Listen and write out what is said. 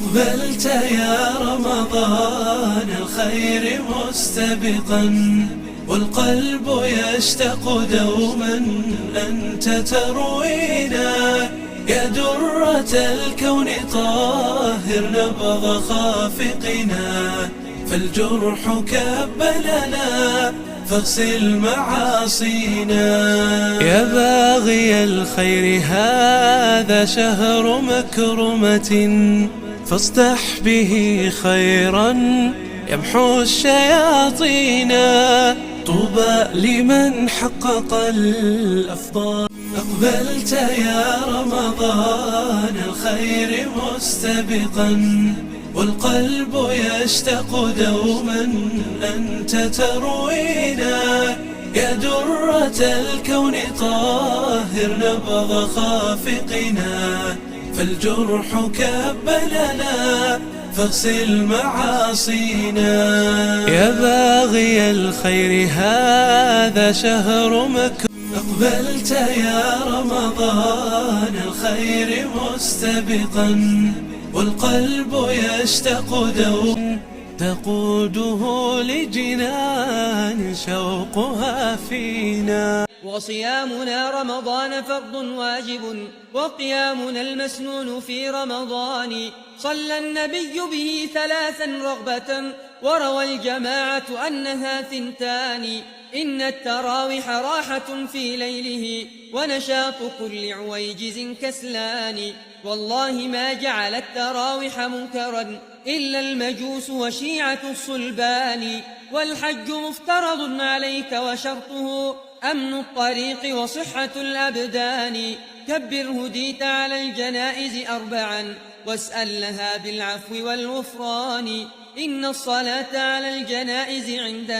أقبلت يا رمضان الخير مستبقا، والقلب يشتاق دوما أنت تروينا. يا درة الكون طاهر نبض خافقنا، فالجرح كبلنا فاغسل معاصينا. يا باغي الخير هذا شهر مكرمة، فاصدح به خيرا يمحو الشياطين. طوبى لمن حقق الأفضال. أقبلت يا رمضان الخير مستبقا، والقلب يشتاق دوما أنت تروينا. يا درة الكون طاهر نبض خافقنا، فالجرح كبلنا فاغسل معاصينا. يا باغي الخير هذا شهر مكرمة. أقبلت يا رمضان الخير مستبقا، والقلب يشتاق دوما تقوده لجنان شوقها فينا. وصيامنا رمضان فرض واجب، وقيامنا المسنون في رمضان. صلى النبي به 3 رغبة، وروى الجماعة أنها 2. إن التراويح راحة في ليله، ونشاط كل عويجز كسلان. والله ما جعل التراويح منكرا إلا المجوس وشيعة الصلبان. والحج مفترض عليك وشرطه أمن الطريق وصحة الأبدان. كبر هديت على الجنائز 4، واسأل لها بالعفو والغفران. إن الصلاة على الجنائز عند